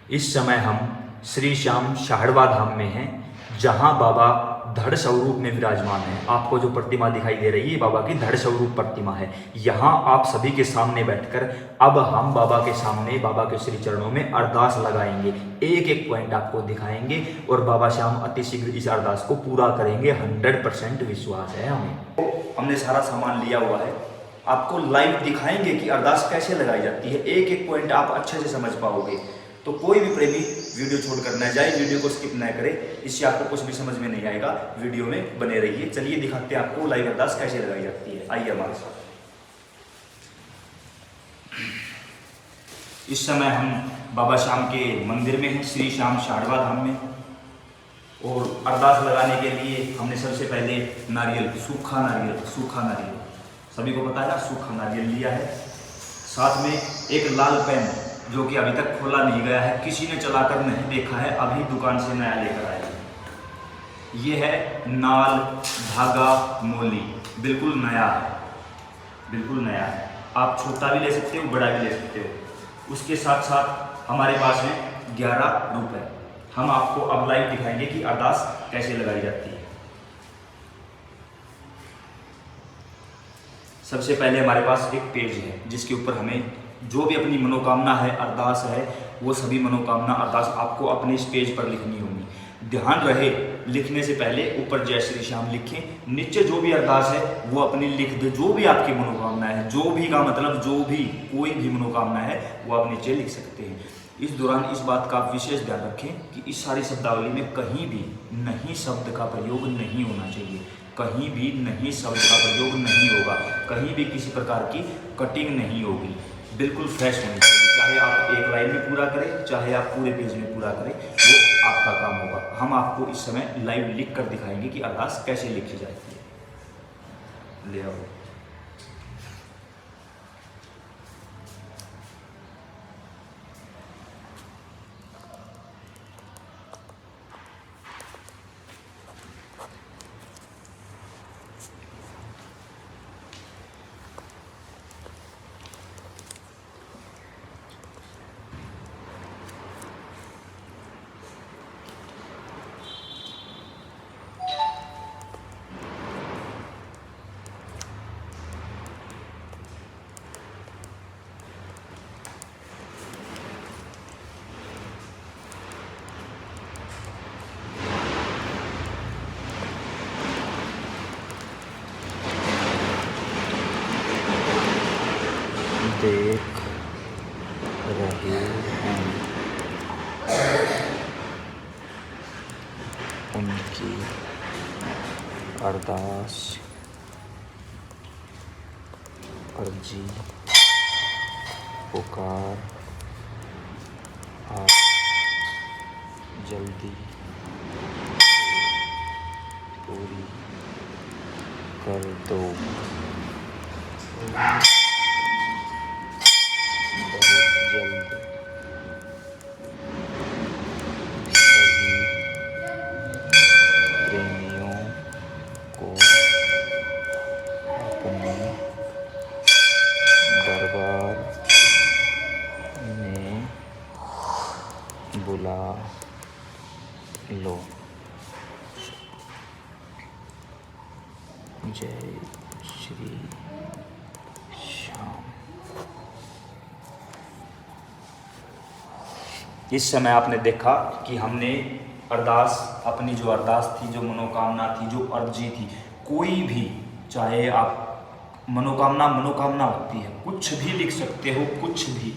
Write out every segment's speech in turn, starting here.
इस समय हम श्री श्याम शाहड़वा धाम में हैं, जहां बाबा धड़ स्वरूप में विराजमान है। आपको जो प्रतिमा दिखाई दे रही है बाबा की धड़ स्वरूप प्रतिमा है। यहाँ आप सभी के सामने बैठकर अब हम बाबा के सामने बाबा के श्री चरणों में अरदास लगाएंगे, एक एक पॉइंट आपको दिखाएंगे और बाबा श्याम अति शीघ्र इस अरदास को पूरा करेंगे। 100% विश्वास है हमें। हमने सारा सामान लिया हुआ है, आपको लाइव दिखाएंगे कि अरदास कैसे लगाई जाती है, एक एक पॉइंट आप अच्छे से समझ पाओगे। तो कोई भी प्रेमी वीडियो छोड़कर न जाए, वीडियो को स्किप न करे, इससे आपको कुछ भी समझ में नहीं आएगा। वीडियो में बने रहिए। चलिए दिखाते हैं आपको लाइव अरदास कैसे लगाई जाती है, आइए हमारे साथ। इस समय हम बाबा श्याम के मंदिर में हैं, श्री श्याम शाहड़वा धाम में, और अरदास लगाने के लिए हमने सबसे पहले नारियल, सूखा नारियल सभी को पता है ना, सूखा नारियल लिया है। साथ में एक लाल पेन जो कि अभी तक खोला नहीं गया है, किसी ने चलाकर नहीं देखा है, अभी दुकान से नया लेकर आया है। ये है नाल धागा मोली, बिल्कुल नया है। आप छोटा भी ले सकते हो, बड़ा भी ले सकते हो। उसके साथ साथ हमारे पास है 11 रुपए। हम आपको अब लाइव दिखाएंगे कि अरदास कैसे लगाई जाती है। सबसे पहले हमारे पास एक पेज है जिसके ऊपर हमें जो भी अपनी मनोकामना है, अरदास है, वो सभी मनोकामना अरदास आपको अपने इस पेज पर लिखनी होगी। ध्यान रहे, लिखने से पहले ऊपर जय श्री श्याम लिखें, नीचे जो भी अरदास है वो अपनी लिख दे। जो भी आपकी मनोकामना है, जो भी का मतलब जो भी कोई भी मनोकामना है वो आप नीचे लिख सकते हैं। इस दौरान इस बात का विशेष ध्यान रखें कि इस सारी शब्दावली में कहीं भी नहीं शब्द का प्रयोग नहीं होना चाहिए, कहीं भी नहीं शब्द का प्रयोग नहीं होगा, कहीं भी किसी प्रकार की कटिंग नहीं होगी, बिल्कुल फ्रेश होनी चाहिए। चाहे आप एक लाइन में पूरा करें, चाहे आप पूरे पेज में पूरा करें, वो आपका काम होगा। हम आपको इस समय लाइव लिख कर दिखाएंगे कि अरदास कैसे लिखी जाती है। ले आओ। देख रहे हैं उनकी अरदास, अर्जी, पुकार आप जल्दी पूरी कर दो। बुला लो। जय श्री श्याम। इस समय आपने देखा कि हमने अरदास, अपनी जो अरदास थी, जो मनोकामना थी, जो अर्जी थी, कोई भी, चाहे आप मनोकामना होती है, कुछ भी लिख सकते हो, कुछ भी।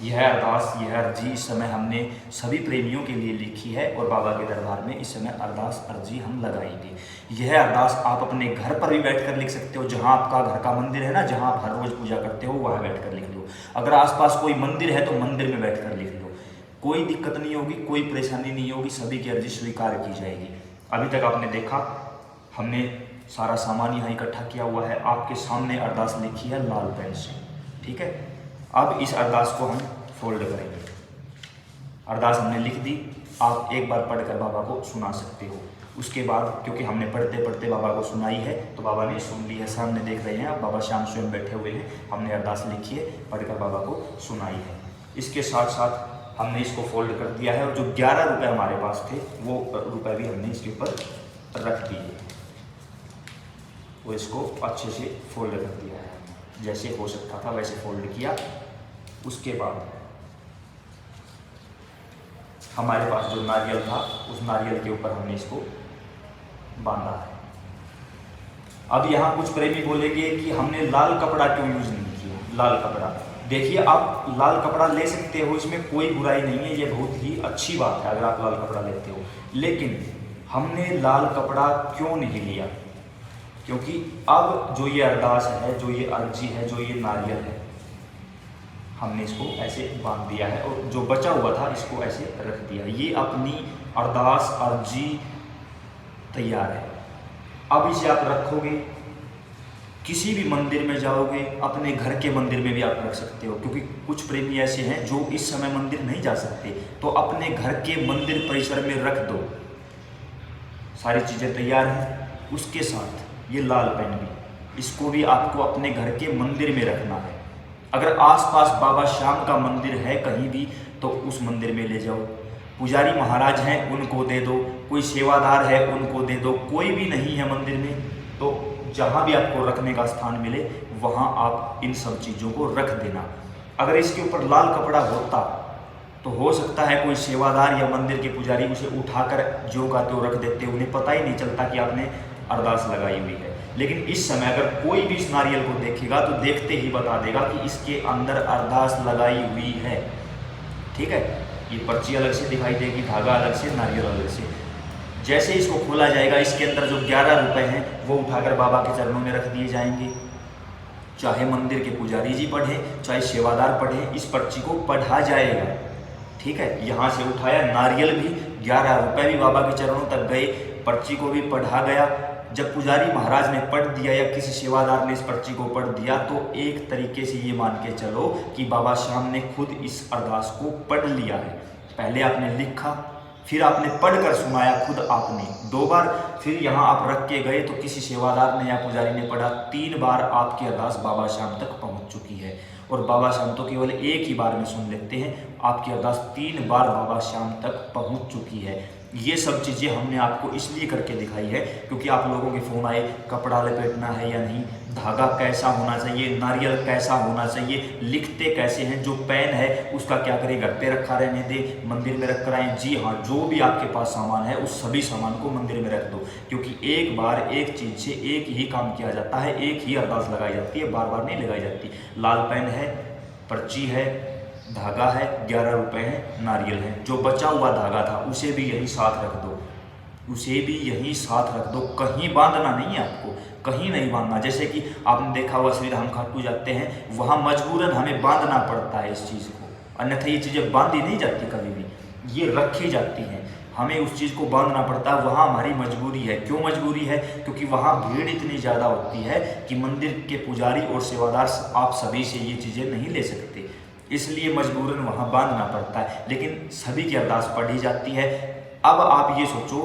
यह अरदास, यह अर्जी इस समय हमने सभी प्रेमियों के लिए लिखी है और बाबा के दरबार में इस समय अरदास अर्जी हम लगाएंगे। यह अरदास आप अपने घर पर भी बैठकर लिख सकते हो, जहां आपका घर का मंदिर है ना, जहां आप हर रोज पूजा करते हो, वहां बैठकर लिख लो। अगर आसपास कोई मंदिर है तो मंदिर में बैठकर लिख लो, कोई दिक्कत नहीं होगी, कोई परेशानी नहीं होगी, सभी की अर्जी स्वीकार की जाएगी। अभी तक आपने देखा हमने सारा सामान यहाँ इकट्ठा किया हुआ है, आपके सामने अरदास लिखी है लाल पेन से, ठीक है। अब इस अरदास को हम फोल्ड करेंगे। अरदास हमने लिख दी, आप एक बार पढ़कर बाबा को सुना सकते हो। उसके बाद क्योंकि हमने पढ़ते पढ़ते बाबा को सुनाई है तो बाबा ने सुन ली है, सामने देख रहे हैं आप, बाबा श्याम स्वयं बैठे हुए हैं। हमने अरदास लिखी है, पढ़कर बाबा को सुनाई है। इसके साथ साथ हमने इसको फोल्ड कर दिया है और जो 11 रुपए हमारे पास थे वो रुपए भी हमने इसके ऊपर रख दिए, वो इसको अच्छे से फोल्ड कर दिया है, जैसे हो सकता था वैसे फोल्ड किया। उसके बाद हमारे पास जो नारियल था उस नारियल के ऊपर हमने इसको बांधा है। अब यहाँ कुछ प्रेमी बोलेंगे कि हमने लाल कपड़ा क्यों यूज नहीं किया। लाल कपड़ा, देखिए आप लाल कपड़ा ले सकते हो, इसमें कोई बुराई नहीं है, ये बहुत ही अच्छी बात है अगर आप लाल कपड़ा लेते हो, लेकिन हमने लाल कपड़ा क्यों नहीं लिया, क्योंकि अब जो ये अरदास है, जो ये अर्जी है, जो ये नारियल है, हमने इसको ऐसे बांध दिया है और जो बचा हुआ था इसको ऐसे रख दिया। ये अपनी अरदास अर्जी तैयार है। अब इसे आप रखोगे, किसी भी मंदिर में जाओगे, अपने घर के मंदिर में भी आप रख सकते हो, क्योंकि कुछ प्रेमी ऐसे हैं जो इस समय मंदिर नहीं जा सकते, तो अपने घर के मंदिर परिसर में रख दो। सारी चीज़ें तैयार हैं। उसके साथ ये लाल पेन भी, इसको भी आपको अपने घर के मंदिर में रखना है। अगर आसपास बाबा श्याम का मंदिर है कहीं भी तो उस मंदिर में ले जाओ, पुजारी महाराज हैं उनको दे दो, कोई सेवादार है उनको दे दो, कोई भी नहीं है मंदिर में तो जहाँ भी आपको रखने का स्थान मिले वहाँ आप इन सब चीज़ों को रख देना। अगर इसके ऊपर लाल कपड़ा होता तो हो सकता है कोई सेवादार या मंदिर के पुजारी उसे उठाकर जो का त्यों रख देते, उन्हें पता ही नहीं चलता कि आपने अरदास लगाई हुई है। लेकिन इस समय अगर कोई भी इस नारियल को देखेगा तो देखते ही बता देगा कि इसके अंदर अरदास लगाई हुई है। ठीक है, ये पर्ची अलग से दिखाई देगी, धागा अलग से, नारियल अलग से। जैसे इसको खोला जाएगा इसके अंदर जो 11 रुपए हैं वो उठाकर बाबा के चरणों में रख दिए जाएंगे। चाहे मंदिर के पुजारी जी पढ़े, चाहे सेवादार पढ़े, इस पर्ची को पढ़ा जाएगा। ठीक है, यहाँ से उठाया, नारियल भी 11 रुपए भी बाबा के चरणों तक गए, पर्ची को भी पढ़ा गया। जब पुजारी महाराज ने पढ़ दिया या किसी सेवादार ने इस पर्ची को पढ़ दिया तो एक तरीके से ये मान के चलो कि बाबा श्याम ने खुद इस अरदास को पढ़ लिया है। पहले आपने लिखा, फिर आपने पढ़कर सुनाया खुद आपने 2 बार, फिर यहाँ आप रख के गए तो किसी सेवादार ने या पुजारी ने पढ़ा, 3 बार आपकी अरदास बाबा श्याम तक पहुँच चुकी है। और बाबा श्याम तो केवल एक ही बार में सुन लेते हैं, आपकी अरदास 3 बार बाबा श्याम तक पहुँच चुकी है। ये सब चीज़ें हमने आपको इसलिए करके दिखाई है क्योंकि आप लोगों के फ़ोन आए, कपड़ा लपेटना है या नहीं, धागा कैसा होना चाहिए, नारियल कैसा होना चाहिए, लिखते कैसे हैं, जो पेन है उसका क्या करें, घर पे रखा रहने दे, मंदिर में रख कर आएँ। जी हाँ, जो भी आपके पास सामान है उस सभी सामान को मंदिर में रख दो, क्योंकि एक बार एक चीज़ से एक ही काम किया जाता है, एक ही अरदास लगाई जाती है, बार बार नहीं लगाई जाती। लाल पेन है, पर्ची है, धागा है, 11 रुपए हैं, नारियल है। जो बचा हुआ धागा था उसे भी यही साथ रख दो, उसे भी यही साथ रख दो, कहीं बांधना नहीं है आपको, कहीं नहीं बांधना। जैसे कि आपने देखा हुआ श्री राम खाटू जाते हैं, वहाँ मजबूरन हमें बांधना पड़ता है इस चीज़ को, अन्यथा ये चीज़ें बांधी नहीं जाती कभी भी, ये रखी जाती हैं, हमें उस चीज़ को बांधना पड़ता है। वहाँ हमारी मजबूरी है। क्यों मजबूरी है? क्योंकि वहाँ भीड़ इतनी ज़्यादा होती है कि मंदिर के पुजारी और सेवादार आप सभी से ये चीज़ें नहीं ले सकते, इसलिए मजबूरन वहाँ बांधना पड़ता है। लेकिन सभी की अरदास पढ़ी जाती है। अब आप ये सोचो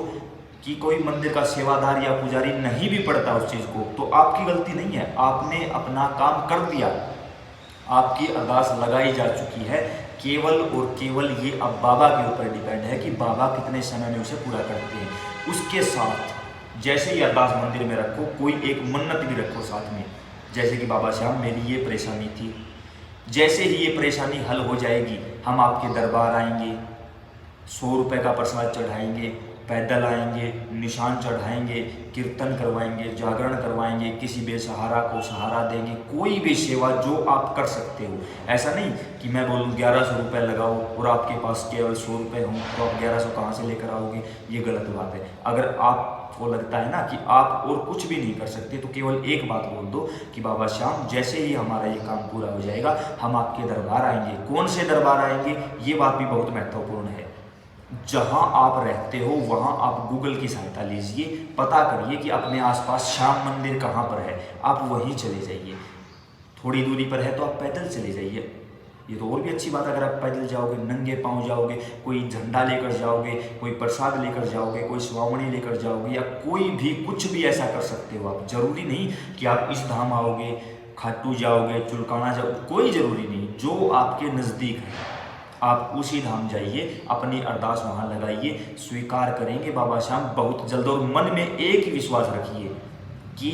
कि कोई मंदिर का सेवादार या पुजारी नहीं भी पढ़ता उस चीज़ को, तो आपकी गलती नहीं है, आपने अपना काम कर दिया, आपकी अरदास लगाई जा चुकी है। केवल और केवल ये अब बाबा के ऊपर डिपेंड है कि बाबा कितने समय में उसे पूरा करते हैं। उसके साथ जैसे ही अरदास मंदिर में रखो, कोई एक मन्नत भी रखो साथ में, जैसे कि बाबा श्याम मेरी ये परेशानी थी, जैसे ही ये परेशानी हल हो जाएगी हम आपके दरबार आएंगे, 100 रुपये का प्रसाद चढ़ाएंगे, पैदल आएंगे, निशान चढ़ाएंगे, कीर्तन करवाएंगे, जागरण करवाएंगे, किसी बेसहारा को सहारा देंगे, कोई भी सेवा जो आप कर सकते हो। ऐसा नहीं कि मैं बोलूँ 1100 रुपये लगाओ और आपके पास केवल 100 रुपये हों तो आप 1100 कहाँ से लेकर आओगे, ये गलत बात है। अगर आपको लगता है ना कि आप और कुछ भी नहीं कर सकते तो केवल एक बात बोल दो कि बाबा श्याम जैसे ही हमारा ये काम पूरा हो जाएगा हम आपके दरबार आएंगे। कौन से दरबार आएंगे, ये बात भी बहुत महत्वपूर्ण है। जहां आप रहते हो वहां आप गूगल की सहायता लीजिए, पता करिए कि अपने आसपास श्याम मंदिर कहां पर है, आप वहीं चले जाइए। थोड़ी दूरी पर है तो आप पैदल चले जाइए, ये तो और भी अच्छी बात है। अगर आप पैदल जाओगे, नंगे पांव जाओगे, कोई झंडा लेकर जाओगे, कोई प्रसाद लेकर जाओगे, कोई स्वावणी लेकर जाओगे, या कोई भी कुछ भी ऐसा कर सकते हो आप। जरूरी नहीं कि आप इस धाम आओगे, खाटू जाओगे, चुलकाना जाओगे, कोई ज़रूरी नहीं, जो आपके नज़दीक है आप उसी धाम जाइए, अपनी अरदास वहाँ लगाइए, स्वीकार करेंगे बाबा श्याम बहुत जल्द। और मन में एक ही विश्वास रखिए कि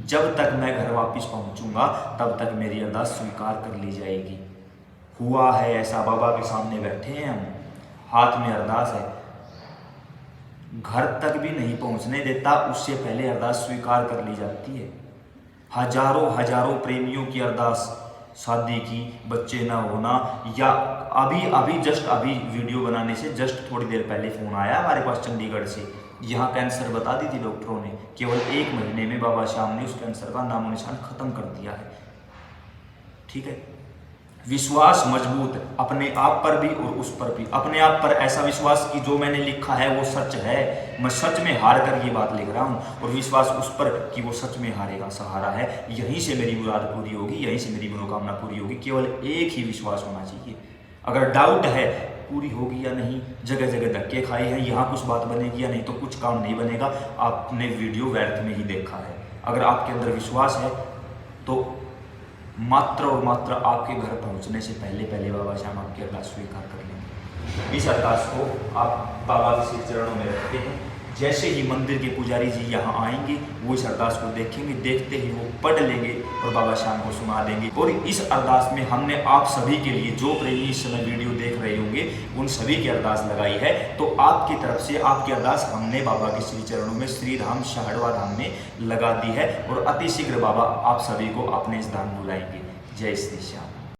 जब तक मैं घर वापस पहुँचूंगा तब तक मेरी अरदास स्वीकार कर ली जाएगी। हुआ है ऐसा, बाबा के सामने बैठे हैं हम, हाथ में अरदास है, घर तक भी नहीं पहुंचने देता, उससे पहले अरदास स्वीकार कर ली जाती है। हजारों हजारों प्रेमियों की अरदास, शादी की, बच्चे ना होना, या अभी जस्ट अभी वीडियो बनाने से जस्ट थोड़ी देर पहले फ़ोन आया हमारे पास चंडीगढ़ से, यहाँ कैंसर बता दी थी डॉक्टरों ने, केवल 1 महीने में बाबा श्याम ने उस कैंसर का नामो निशान खत्म कर दिया है। ठीक है, विश्वास मजबूत अपने आप पर भी और उस पर भी। अपने आप पर ऐसा विश्वास कि जो मैंने लिखा है वो सच है, मैं सच में हार कर ये बात लिख रहा हूँ, और विश्वास उस पर कि वो सच में हारेगा, सहारा है, यहीं से मेरी मुराद पूरी होगी, यहीं से मेरी मनोकामना पूरी होगी। केवल एक ही विश्वास होना चाहिए। अगर डाउट है पूरी होगी या नहीं, जगह जगह धक्के खाए हैं, यहाँ कुछ बात बनेगी या नहीं, तो कुछ काम नहीं बनेगा। आपने वीडियो व्यर्थ में ही देखा है। अगर आपके अंदर विश्वास है तो मात्र और मात्र आपके घर पहुंचने से पहले पहले बाबा श्याम आपकी अरदास स्वीकार कर लेंगे। इस अरदास को आप बाबा के श्री चरणों में रखते हैं। जैसे ही मंदिर के पुजारी जी यहाँ आएंगे वो इस अरदास को देखेंगे, देखते ही वो पढ़ लेंगे और बाबा श्याम को सुना देंगे। और इस अरदास में हमने आप सभी के लिए, जो प्रेमी इस समय वीडियो देख रहे होंगे, उन सभी की अरदास लगाई है। तो आपकी तरफ से आपकी अरदास हमने बाबा के श्री चरणों में, श्री धाम शाहड़वा धाम में लगा दी है, और अति शीघ्र बाबा आप सभी को अपने इस धाम बुलाएंगे। जय श्री श्याम।